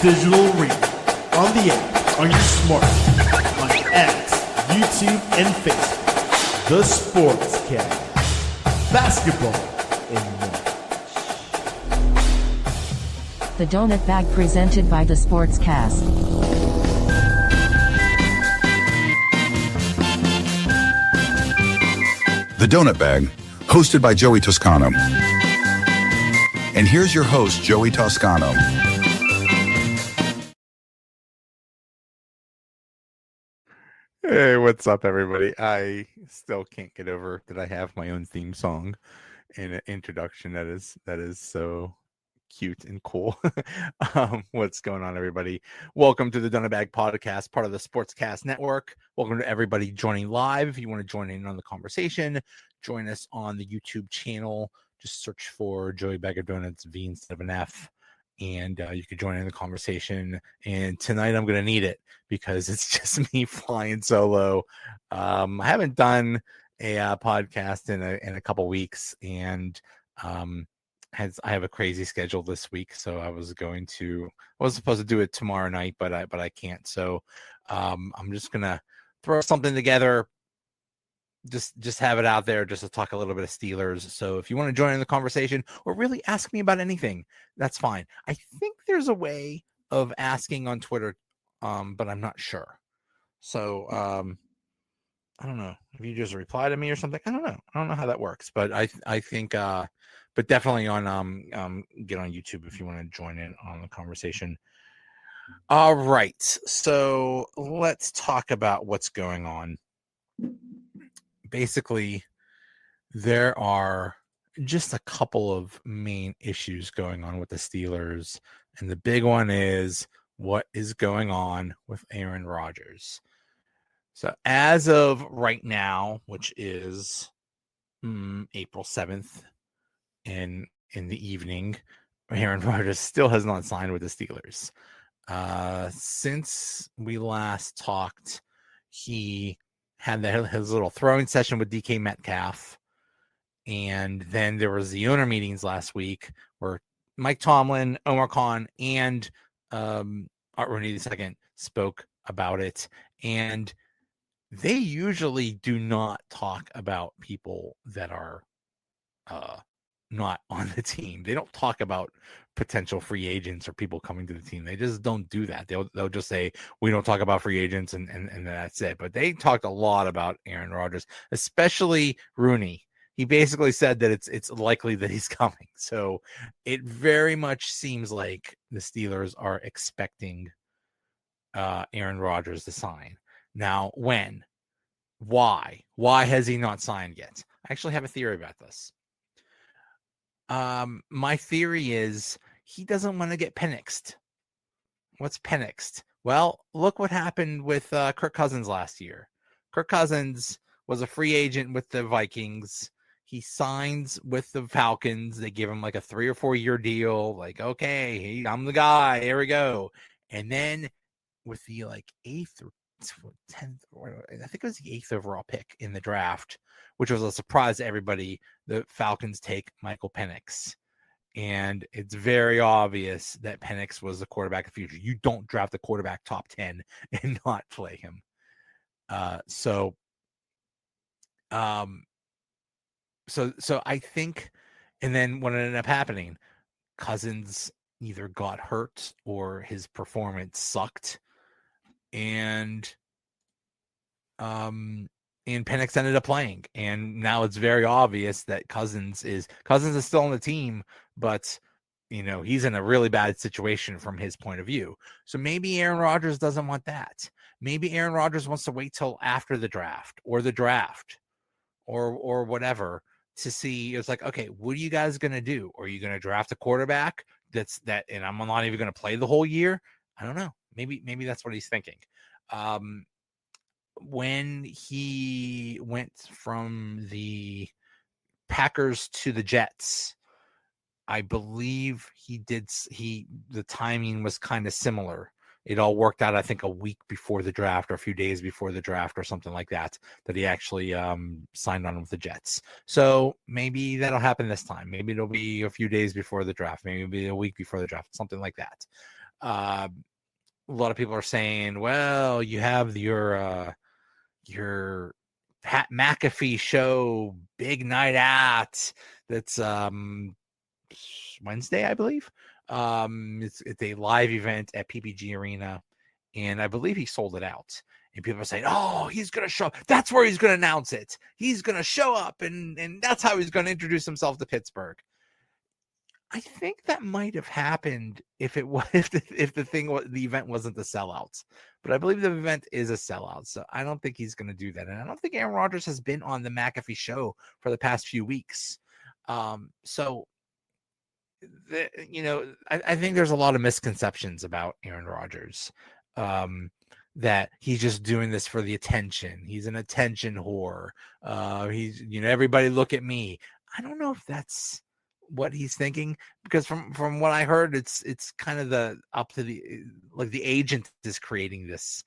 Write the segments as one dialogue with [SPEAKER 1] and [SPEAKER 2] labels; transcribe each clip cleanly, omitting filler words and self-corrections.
[SPEAKER 1] digital arena, on the air, on your smart, on X, YouTube, and Facebook. The Sportscast. Basketball and more.
[SPEAKER 2] The Donut Bag presented by The Sportscast.
[SPEAKER 3] The Donut Bag, hosted by Joey Toscano. And here's your host, Joey Toscano.
[SPEAKER 4] Hey, what's up, everybody? I still can't get over that I have my own theme song and an introduction that is so cute and cool. What's going on, everybody? Welcome to the Donut Bag Podcast, part of the Sportscast Network. Welcome to everybody joining live. If you want to join in on the conversation, join us on the YouTube channel. Just search for Joey Bag of Donuts, V instead of an F. And you can join in the conversation. And tonight I'm going to need it because it's just me flying solo. I haven't done a podcast in a couple weeks, and I have a crazy schedule this week. So I was supposed to do it tomorrow night, but I can't. So I'm just gonna throw something together. Just have it out there just to talk a little bit of Steelers. So if you want to join in the conversation or really ask me about anything, that's fine. I think there's a way of asking on Twitter, but I'm not sure. So I don't know if you just reply to me or something. I don't know how that works, but I think but definitely on get on YouTube if you want to join in on the conversation. All right, so let's talk about what's going on. Basically, there are just a couple of main issues going on with the Steelers, and the big one is what is going on with Aaron Rodgers. So as of right now, which is April 7th in the evening, Aaron Rodgers still has not signed with the Steelers. Since we last talked, he had his little throwing session with DK Metcalf. And then there was the owner meetings last week where Mike Tomlin, Omar Khan, and Art Rooney II spoke about it. And they usually do not talk about people that are not on the team. They don't talk about potential free agents or people coming to the team. They just don't do that. They'll just say, we don't talk about free agents and that's it. But they talked a lot about Aaron Rodgers, especially Rooney. He basically said that it's likely that he's coming. So it very much seems like the Steelers are expecting Aaron Rodgers to sign. Now, when? Why? Why has he not signed yet? I actually have a theory about this. My theory is he doesn't want to get penixed. What's penixed? Well, look what happened with Kirk Cousins last year. Kirk Cousins was a free agent with the Vikings. He signs with the Falcons. They give him like a 3 or 4 year deal. Like, okay, I'm the guy. Here we go. And then with the 8th or 10th, I think it was the 8th overall pick in the draft, which was a surprise to everybody. The Falcons take Michael Penix. And it's very obvious that Penix was the quarterback of the future. You don't draft a quarterback top 10 and not play him. So I think, and then what ended up happening, Cousins either got hurt or his performance sucked. And Penix ended up playing, and now it's very obvious that Cousins is still on the team, but he's in a really bad situation from his point of view. So maybe Aaron Rodgers doesn't want that. Maybe Aaron Rodgers wants to wait till after the draft or whatever to see. It's like, okay, what are you guys gonna do? Are you gonna draft a quarterback and I'm not even gonna play the whole year? I don't know. Maybe that's what he's thinking. When he went from the Packers to the Jets, I believe the timing was kind of similar. It all worked out, I think, a week before the draft or a few days before the draft or something like that he actually signed on with the Jets. So maybe that'll happen this time. Maybe it'll be a few days before the draft. Maybe it'll be a week before the draft, something like that. A lot of people are saying, well, you have your Pat McAfee show, Big Night At, that's Wednesday, I believe. It's a live event at PPG Arena, and I believe he sold it out. And people are saying, "Oh, he's gonna show. That's where he's gonna announce it. He's gonna show up, and that's how he's gonna introduce himself to Pittsburgh." I think that might have happened if it was if the event wasn't the sellouts, but I believe the event is a sellout, so I don't think he's going to do that, and I don't think Aaron Rodgers has been on the McAfee show for the past few weeks. So I think there's a lot of misconceptions about Aaron Rodgers. That he's just doing this for the attention. He's an attention whore. He's everybody look at me. I don't know if that's what he's thinking, because from what I heard, it's kind of the agent is creating this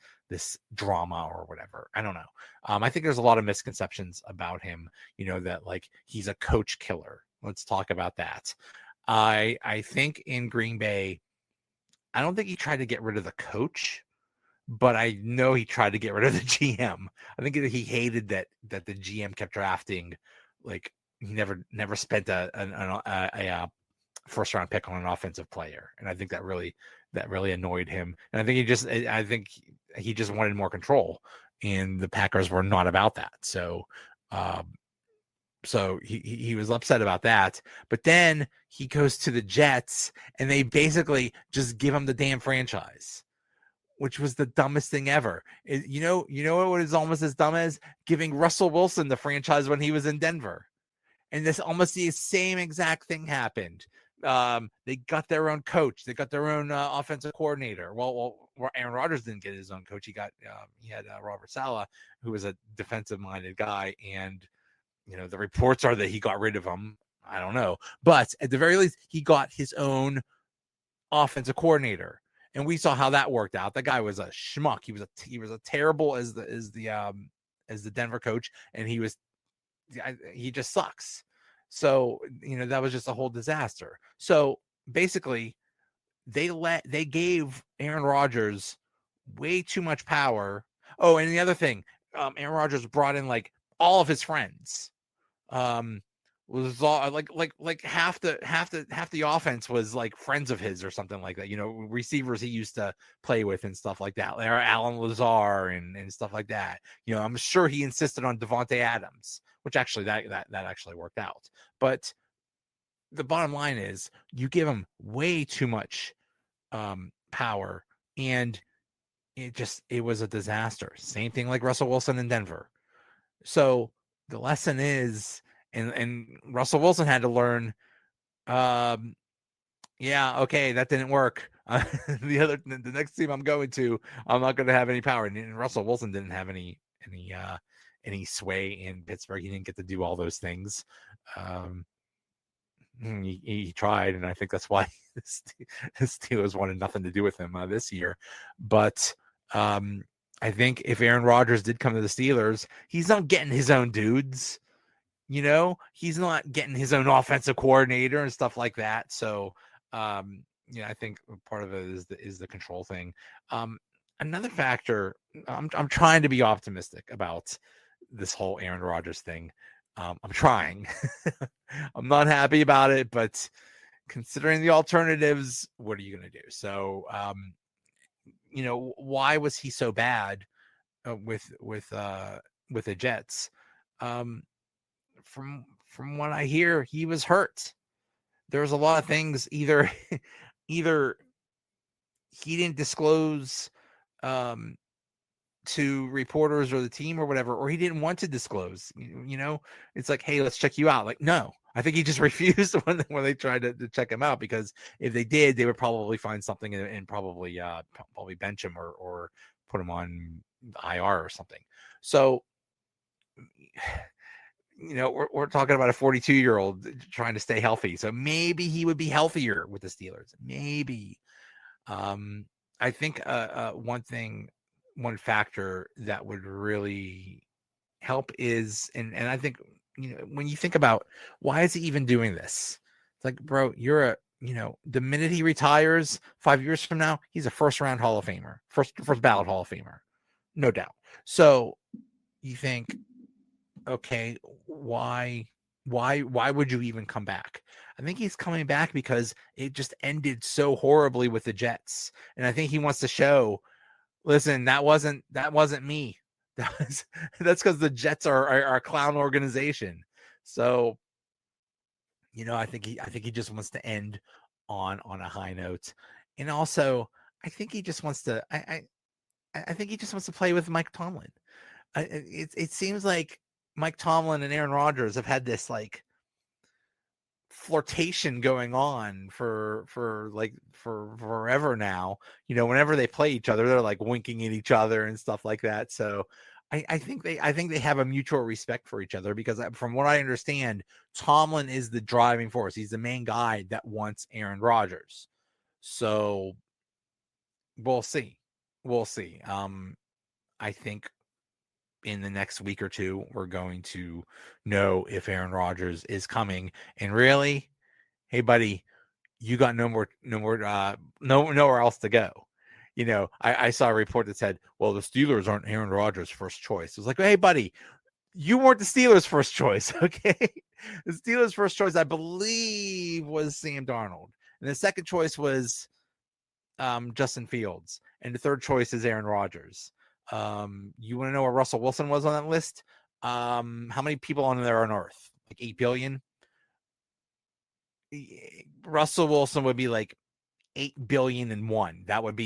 [SPEAKER 4] drama or whatever. I don't know. I think there's a lot of misconceptions about him, that like he's a coach killer. Let's talk about that. I think in Green Bay, I don't think he tried to get rid of the coach, but I know he tried to get rid of the GM. I think he hated that the GM kept drafting, like, he never spent a first round pick on an offensive player, and I think that really annoyed him. And I think he just wanted more control, and the Packers were not about that. So he was upset about that. But then he goes to the Jets, and they basically just give him the damn franchise, which was the dumbest thing ever. You know what is almost as dumb as giving Russell Wilson the franchise when he was in Denver. And this almost the same exact thing happened. They got their own coach. They got their own offensive coordinator. Well, Aaron Rodgers didn't get his own coach. He had Robert Saleh, who was a defensive-minded guy. And, the reports are that he got rid of him. I don't know. But at the very least, he got his own offensive coordinator. And we saw how that worked out. That guy was a schmuck. He was a terrible as the Denver coach, and he just sucks. So, that was just a whole disaster. So basically they gave Aaron Rodgers way too much power. Oh, and the other thing, Aaron Rodgers brought in like all of his friends. Was all like half the offense was like friends of his or something like that. Receivers he used to play with and stuff like that. There are Alan Lazar and stuff like that. I'm sure he insisted on Devontae Adams, which actually that actually worked out. But the bottom line is, you give him way too much power, and it was a disaster. Same thing like Russell Wilson in Denver. So the lesson is, and Russell Wilson had to learn, yeah, okay, that didn't work. The next team I'm going to, I'm not going to have any power. And Russell Wilson didn't have any sway in Pittsburgh. He didn't get to do all those things. He tried, and I think that's why the Steelers wanted nothing to do with him this year. But I think if Aaron Rodgers did come to the Steelers, he's not getting his own dudes. He's not getting his own offensive coordinator and stuff like that. So, I think part of it is the control thing. Another factor, I'm trying to be optimistic about this whole Aaron Rodgers thing. I'm trying. I'm not happy about it, but considering the alternatives, what are you going to do? So, why was he so bad with the Jets? From what I hear, he was hurt. There was a lot of things. Either he didn't disclose to reporters or the team or whatever, or he didn't want to disclose. It's like, hey, let's check you out. Like, no, I think he just refused when they tried to check him out, because if they did, they would probably find something and probably bench him or put him on IR or something. So, we're talking about a 42-year-old trying to stay healthy. So maybe he would be healthier with the Steelers. Maybe. I think one factor that would really help is, and I think, when you think about why is he even doing this? It's like, bro, you're the minute he retires 5 years from now, he's a first round Hall of Famer, first ballot Hall of Famer, no doubt. So you think, okay, why would you even come back? I think he's coming back because it just ended so horribly with the Jets, and I think he wants to show, listen, that wasn't me. That's because the Jets are a clown organization. So, I think he just wants to end on a high note, and also I think he just wants to. I think he just wants to play with Mike Tomlin. It seems like Mike Tomlin and Aaron Rodgers have had this like flirtation going on for forever now. Whenever they play each other, they're like winking at each other and stuff like that. So I think they have a mutual respect for each other, because from what I understand, Tomlin is the driving force. He's the main guy that wants Aaron Rodgers. So we'll see. I think in the next week or two, we're going to know if Aaron Rodgers is coming. And really, hey buddy, you got nowhere else to go. I saw a report that said, well, the Steelers aren't Aaron Rodgers' first choice. It was like, hey buddy, you weren't the Steelers' first choice, okay? The Steelers' first choice, I believe, was Sam Darnold. And the second choice was Justin Fields. And the third choice is Aaron Rodgers. You want to know where Russell Wilson was on that list? How many people on there on Earth? Like 8 billion? Russell Wilson would be like 8,000,000,001. That would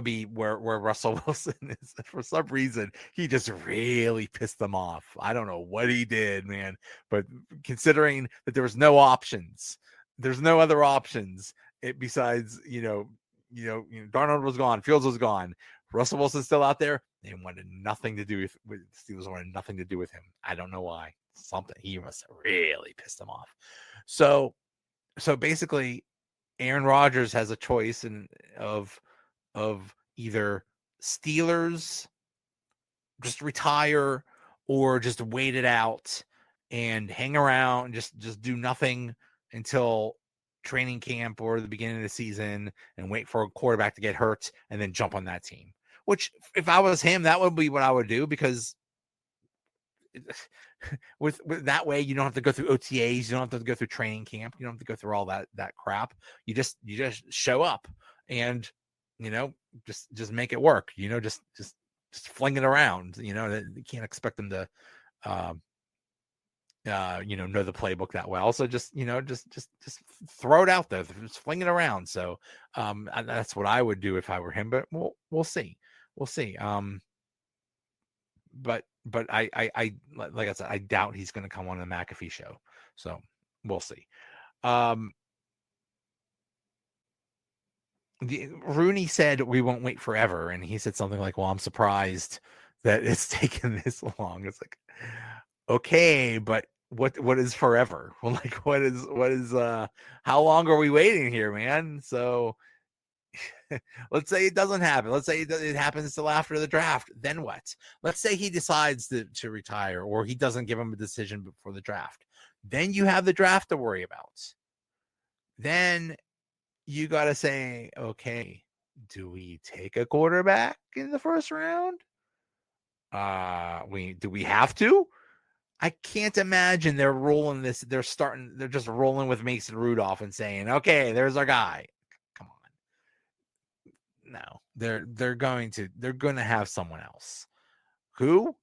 [SPEAKER 4] be where Russell Wilson is. For some reason, he just really pissed them off. I don't know what he did, man. But considering that there was no options, there's no other options besides, Darnold was gone, Fields was gone, Russell Wilson's still out there. They wanted nothing to do with Steelers wanted nothing to do with him. I don't know why. Something, he must have really pissed him off. So basically, Aaron Rodgers has a choice of either Steelers just retire, or just wait it out and hang around, just do nothing until training camp or the beginning of the season, and wait for a quarterback to get hurt and then jump on that team. Which, if I was him, that would be what I would do, because with that way, you don't have to go through OTAs, you don't have to go through training camp, you don't have to go through all that crap. You just show up and just make it work. Just fling it around. You can't expect them to know the playbook that well. So just throw it out there, just fling it around. So that's what I would do if I were him. But we'll see. But I like I said, I doubt he's going to come on the McAfee show. So we'll see. Rooney said we won't wait forever, and he said something like, well, I'm surprised that it's taken this long. It's like, okay, but what is forever? Well, like, what is how long are we waiting here, man? So let's say it doesn't happen. Let's say it happens till after the draft. Then what? Let's say he decides to retire, or he doesn't give him a decision before the draft. Then you have the draft to worry about. Then you got to say, okay, do we take a quarterback in the first round? Do we have to? I can't imagine they're rolling this. They're just rolling with Mason Rudolph and saying, okay, there's our guy. Come on. No, they're going to have someone else. Who?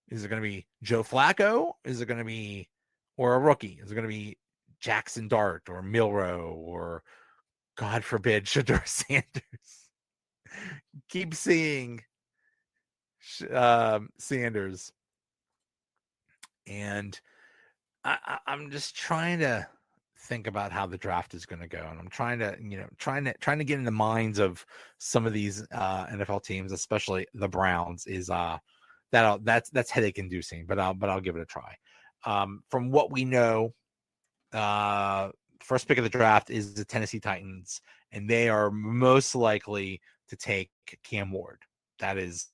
[SPEAKER 4] Is it going to be Joe Flacco? Is it going to be, or a rookie? Is it going to be Jackson Dart or Milrow, or God forbid, Shedeur Sanders? Keep seeing Sanders. And I'm just trying to think about how the draft is going to go, and I'm trying to get in the minds of some of these NFL teams, especially the Browns. Is that's headache inducing, but I'll give it a try. From what we know, first pick of the draft is the Tennessee Titans, and they are most likely to take Cam Ward. That is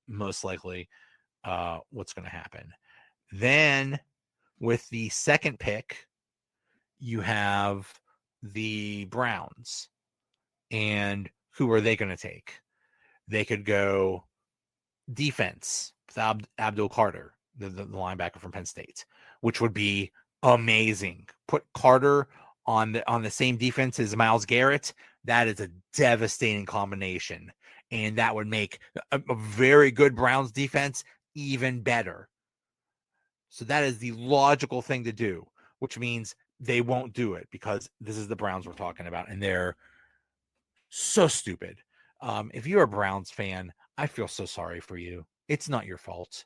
[SPEAKER 4] most likely what's going to happen. Then with the second pick, you have the Browns, and who are they going to take? They could go defense with Abdul Carter, the linebacker from Penn State, which would be amazing. Put Carter on the same defense as Myles Garrett. That is a devastating combination, and that would make a very good Browns defense even better. So that is the logical thing to do, which means they won't do it because this is the Browns we're talking about, and they're so stupid. If you're a Browns fan, I feel so sorry for you. It's not your fault.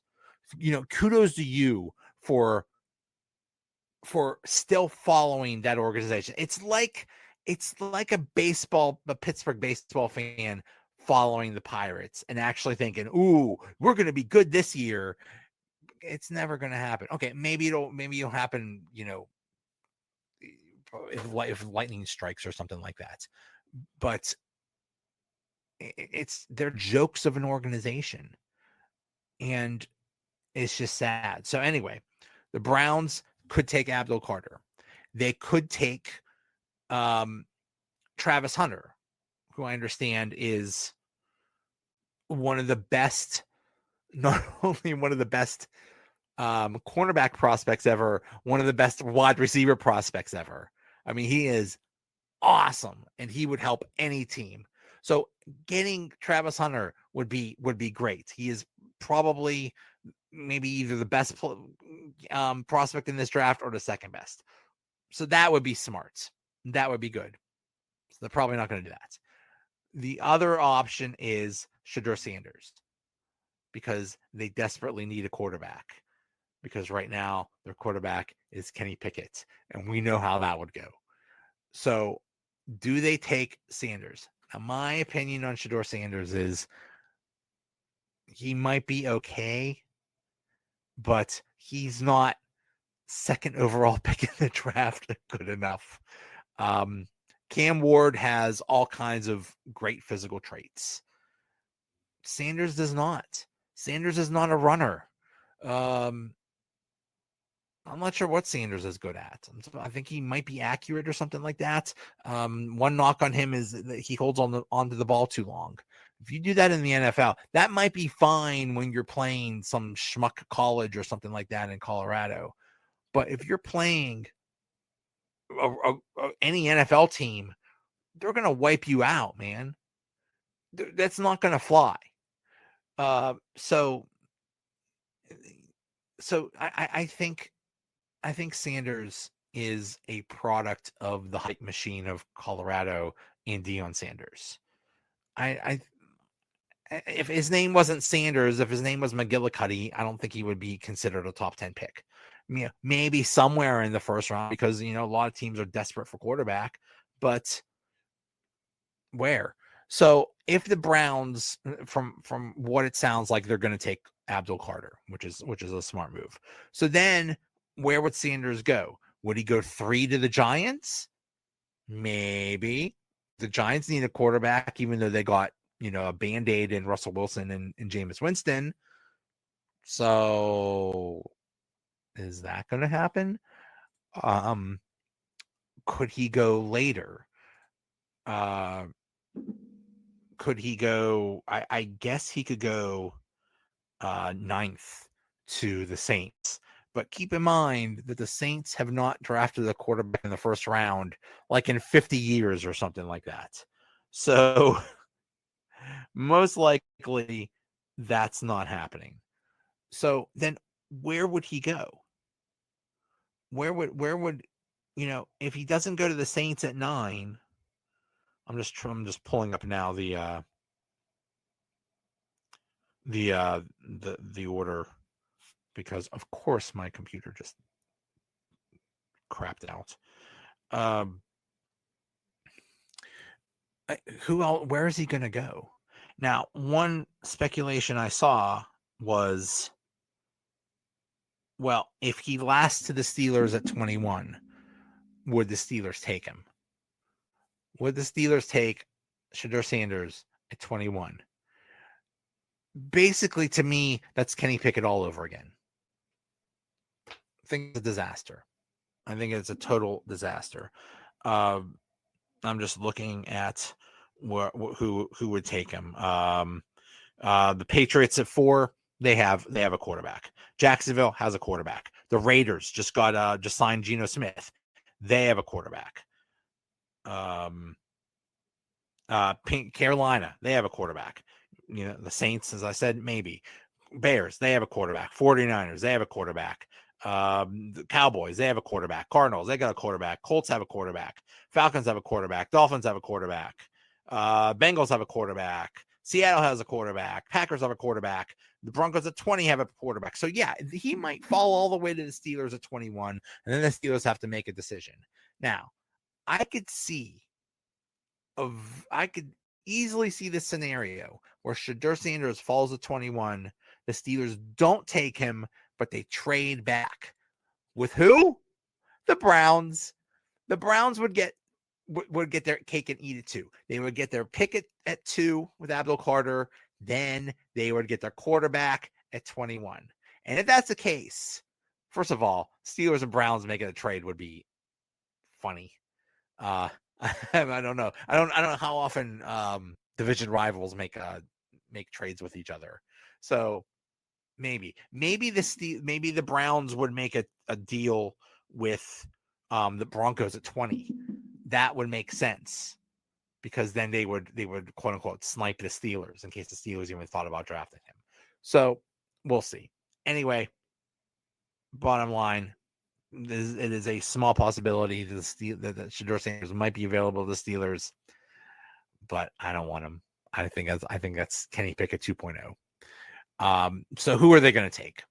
[SPEAKER 4] Kudos to you for still following that organization. It's like a Pittsburgh baseball fan following the Pirates and actually thinking, "Ooh, we're going to be good this year." It's never going to happen. Okay, maybe it'll happen, if lightning strikes or something like that. But they're jokes of an organization, and it's just sad. So anyway, the Browns could take Abdul Carter. They could take Travis Hunter, who I understand is one of the best, not only one of the best cornerback prospects ever, one of the best wide receiver prospects ever. I mean, he is awesome, and he would help any team. So getting Travis Hunter would be great. He is probably maybe either the best prospect in this draft or the second best. So that would be smart. That would be good. So they're probably not going to do that. The other option is Shedeur Sanders, because they desperately need a quarterback, because right now their quarterback is Kenny Pickett, and we know how that would go. So do they take Sanders? Now, my opinion on Shedeur Sanders is he might be okay, but he's not second overall pick in the draft good enough. Cam Ward has all kinds of great physical traits. Sanders does not. Sanders is not a runner. I'm not sure what Sanders is good at. I think he might be accurate or something like that. One knock on him is that he holds onto the ball too long. If you do that in the NFL, that might be fine when you're playing some schmuck college or something like that in Colorado. But if you're playing any NFL team, they're going to wipe you out, man. That's not going to fly. So I think Sanders is a product of the hype machine of Colorado and Deion Sanders. If his name wasn't Sanders, if his name was McGillicuddy, I don't think he would be considered a top 10 pick. Maybe somewhere in the first round, because a lot of teams are desperate for quarterback, but where? So if the Browns, from what it sounds like, they're going to take Abdul Carter, which is a smart move. So then where would Sanders go? Would he go 3 to the Giants? Maybe. The Giants need a quarterback, even though they got, a Band-Aid in Russell Wilson and Jameis Winston. So is that going to happen? Could he go later? Could he go? I guess he could go 9th to the Saints. But keep in mind that the Saints have not drafted a quarterback in the first round like in 50 years or something like that. So most likely that's not happening. So then where would he go? Where would if he doesn't go to the Saints at 9? I'm just pulling up now the order, because of course my computer just crapped out. Who else? Where is he going to go? Now, one speculation I saw was, well, if he lasts to the Steelers at 21, would the Steelers take him? Would the Steelers take Shedeur Sanders at 21? Basically, to me, that's Kenny Pickett all over again. I think it's a disaster. I think it's a total disaster.
[SPEAKER 5] I'm just looking at who would take him. The Patriots at 4, they have a quarterback. Jacksonville has a quarterback. The Raiders just signed Geno Smith. They have a quarterback. Carolina, they have a quarterback. The Saints, as I said, maybe. Bears, they have a quarterback. 49ers, they have a quarterback. The Cowboys, they have a quarterback. Cardinals, they got a quarterback. Colts have a quarterback. Falcons have a quarterback. Dolphins have a quarterback. Bengals have a quarterback. Seattle has a quarterback. Packers have a quarterback. The Broncos at 20 have a quarterback. So yeah, he might fall all the way to the Steelers at 21, and then the Steelers have to make a decision. Now, I could easily see this scenario where Shedeur Sanders falls to 21. The Steelers don't take him, but they trade back. With who? The Browns. The Browns would get their cake and eat it too. They would get their pick at 2 with Abdul Carter. Then they would get their quarterback at 21. And if that's the case, first of all, Steelers and Browns making a trade would be funny. I don't know. I don't know how often division rivals make trades with each other. So maybe the Browns would make a deal with the Broncos at 20. That would make sense, because then they would quote unquote snipe the Steelers in case the Steelers even thought about drafting him. So we'll see. Anyway, bottom line, it is a small possibility that Shedeur Sanders might be available to the Steelers, but I don't want him. I think that's Kenny Pickett 2.0. So who are they going to take?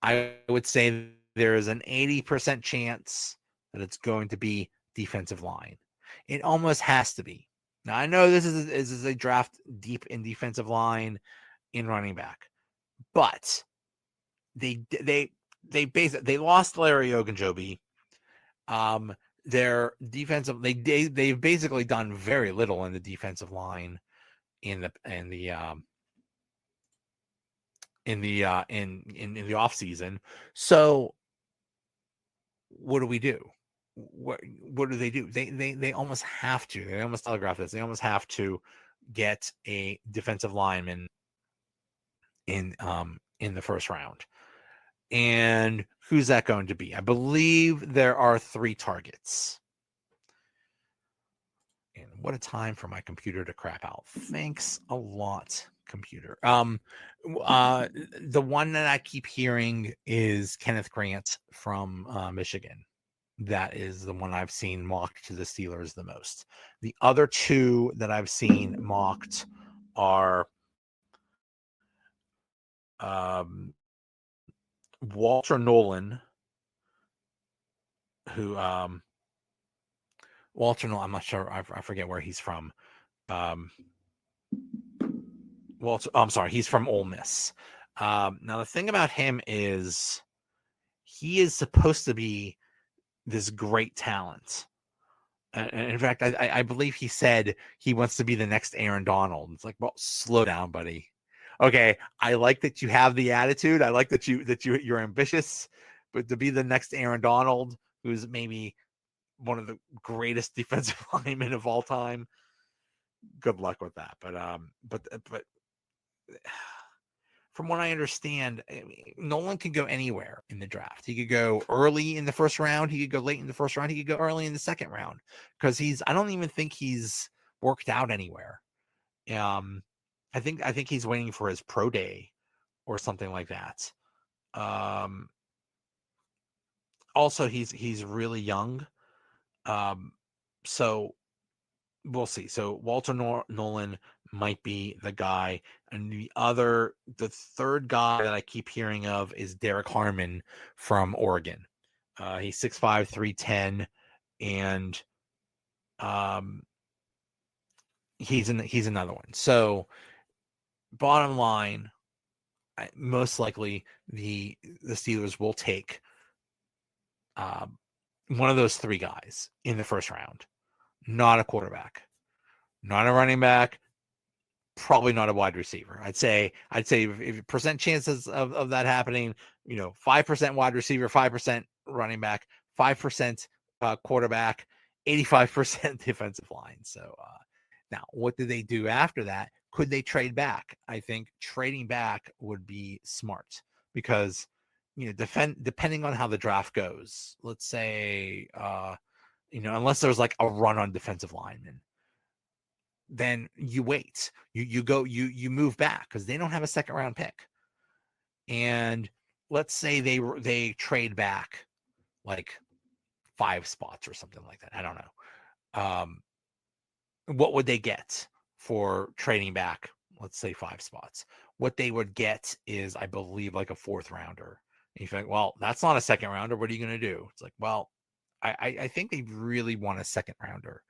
[SPEAKER 5] I would say there is an 80% chance that it's going to be defensive line. It almost has to be. Now, I know this is a draft deep in defensive line, in running back, but they lost Larry Ogunjobi. Their defensive they've basically done very little in the defensive line in the off season. So what do we do? What do they do? They almost have to. They almost telegraph this. They almost have to get a defensive lineman in the first round. And who's that going to be? I believe there are 3 targets. And what a time for my computer to crap out. Thanks a lot, computer. The one that I keep hearing is Kenneth Grant from Michigan. That is the one I've seen mocked to the Steelers the most. The other 2 that I've seen mocked are Walter Nolan, who Walter Nolan, I'm not sure, I forget where he's from. He's from Ole Miss. Now the thing about him is he is supposed to be this great talent. And in fact, I believe he said he wants to be the next Aaron Donald. It's like, well, slow down, buddy. Okay, I like that you have the attitude. I like that you're ambitious, but to be the next Aaron Donald, who's maybe one of the greatest defensive linemen of all time, good luck with that. But from what I understand, Nolan can go anywhere in the draft. He could go early in the first round. He could go late in the first round. He could go early in the second round, because I don't even think he's worked out anywhere. I think he's waiting for his pro day or something like that. Also, he's really young. So we'll see. So Walter Nolan might be the guy, and the third guy that I keep hearing of is Derek Harmon from Oregon. He's 6'5", 310, and he's another one. So bottom line, most likely the Steelers will take one of those 3 guys in the first round. Not a quarterback, not a running back, probably not a wide receiver. I'd say if percent chances of that happening, 5% wide receiver, 5% running back, 5% quarterback, 85% defensive line. So now, what do they do after that? Could they trade back? I think trading back would be smart because, depending on how the draft goes, let's say, unless there's like a run on defensive linemen, then you wait. You move back because they don't have a second round pick. And let's say they trade back like 5 spots or something like that. I don't know. What would they get for trading back? Let's say 5 spots. What they would get is, I believe, like a 4th rounder. And you think, well, that's not a second rounder. What are you going to do? It's like, well, I think they really want a second rounder.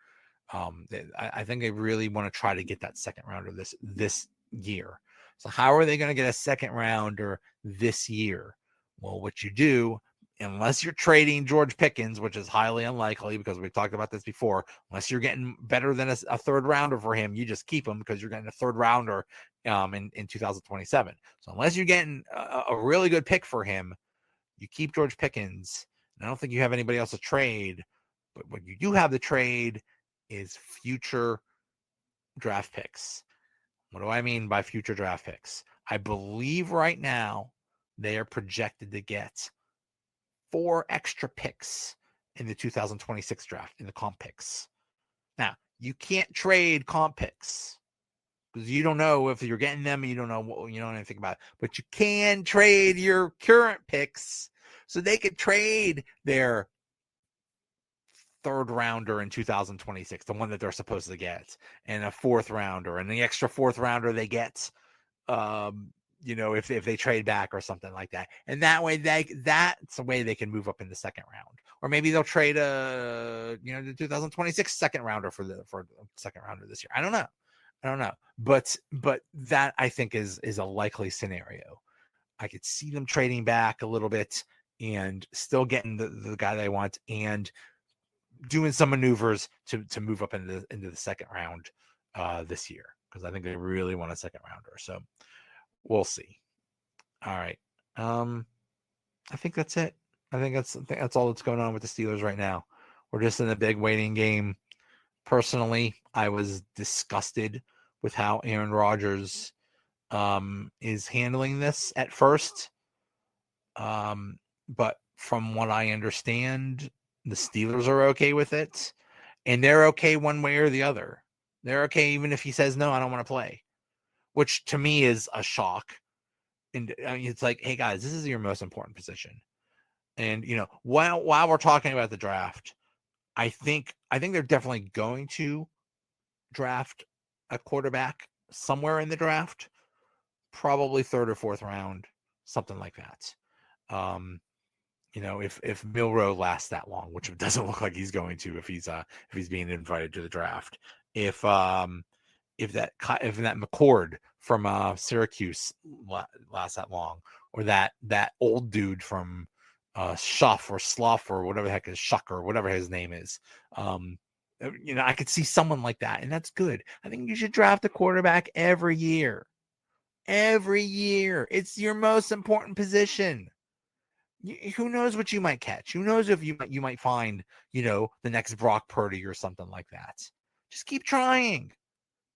[SPEAKER 5] I think they really want to try to get that second rounder this year. So how are they going to get a second rounder this year? Well, what you do, unless you're trading George Pickens, which is highly unlikely because we've talked about this before, unless you're getting better than a 3rd rounder for him, you just keep him because you're getting a 3rd rounder in 2027. So unless you're getting a really good pick for him, you keep George Pickens. And I don't think you have anybody else to trade, but what you do have to trade is future draft picks. What do I mean by future draft picks? I believe right now they are projected to get 4 extra picks in the 2026 draft in the comp picks. Now, you can't trade comp picks because you don't know if you're getting them and you don't know anything about it. But you can trade your current picks so they could trade their 3rd rounder in 2026, the one that they're supposed to get, and a 4th rounder, and the extra 4th rounder they get, if they trade back or something like that. And that way that's a way they can move up in the 2nd round. Or maybe they'll trade the 2026 second rounder for the 2nd rounder this year. I don't know. But that, I think, is a likely scenario. I could see them trading back a little bit and still getting the guy they want and doing some maneuvers to move up into the 2nd round this year, because I think they really want a 2nd rounder. So we'll see. All right. I think that's it. I think that's all that's going on with the Steelers right now. We're just in a big waiting game. Personally, I was disgusted with how Aaron Rodgers is handling this at first. But from what I understand, the Steelers are okay with it, and they're okay one way or the other. They're okay even if he says, no, I don't want to play, which to me is a shock. And it's like, hey guys, this is your most important position. And while we're talking about the draft, I think they're definitely going to draft a quarterback somewhere in the draft, probably 3rd or 4th round, something like that. If Milroe lasts that long, which it doesn't look like he's going to, if he's being invited to the draft, if that McCord from Syracuse lasts that long, or that old dude from Schuff or Slough or whatever the heck is Shuck or whatever his name is, I could see someone like that, and that's good. I think you should draft a quarterback every year. Every year, it's your most important position. Who knows what you might catch? Who knows if you might find, the next Brock Purdy or something like that. Just keep trying.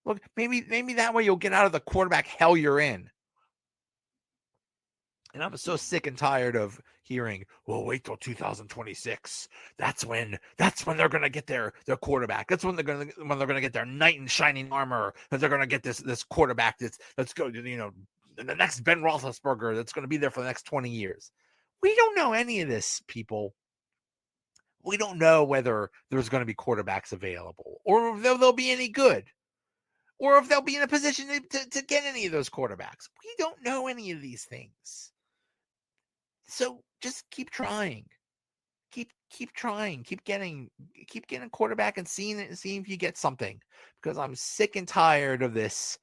[SPEAKER 5] Look, maybe that way you'll get out of the quarterback hell you're in. And I'm so sick and tired of hearing, well, wait till 2026. That's when they're gonna get their quarterback. That's when they're gonna get their knight in shining armor. That they're gonna get this quarterback that's go, the next Ben Roethlisberger that's gonna be there for the next 20 years. We don't know any of this, people. We don't know whether there's going to be quarterbacks available, or if they'll be any good, or if they'll be in a position to get any of those quarterbacks. We don't know any of these things. So just keep trying. Keep trying. Keep getting a quarterback and seeing if you get something. Because I'm sick and tired of this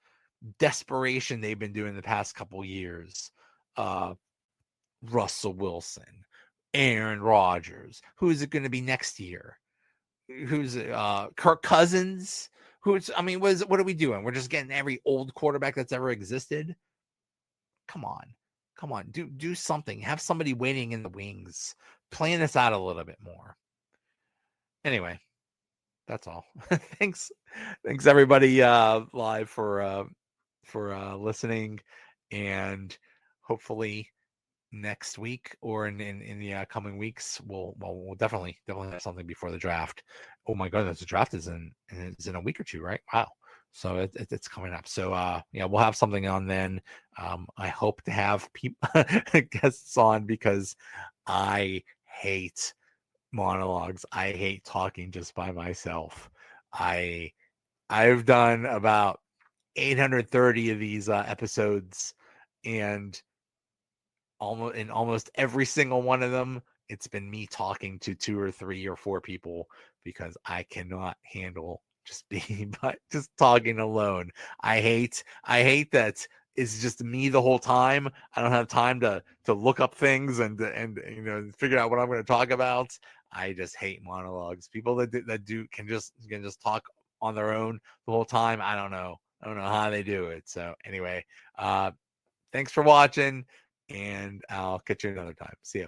[SPEAKER 5] desperation they've been doing the past couple years. Russell Wilson, Aaron Rodgers. Who is it going to be next year? Who's Kirk Cousins? What are we doing? We're just getting every old quarterback that's ever existed. Come on, do something. Have somebody waiting in the wings. Plan this out a little bit more. Anyway, that's all. Thanks everybody live for listening, and hopefully next week or in the coming weeks we'll definitely have something before the draft. Oh my goodness, the draft is in a week or two, right? Wow. So it's coming up. So yeah, we'll have something on then. I hope to have people guests on, because I hate monologues. I hate talking just by myself. I've done about 830 of these episodes, and almost every single one of them, it's been me talking to 2 or 3 or 4 people, because I cannot handle just being just talking alone. I hate that it's just me the whole time. I don't have time to look up things and figure out what I'm going to talk about. I just hate monologues. People that can just talk on their own the whole time. I don't know how they do it. So anyway, thanks for watching, and I'll catch you another time. See ya.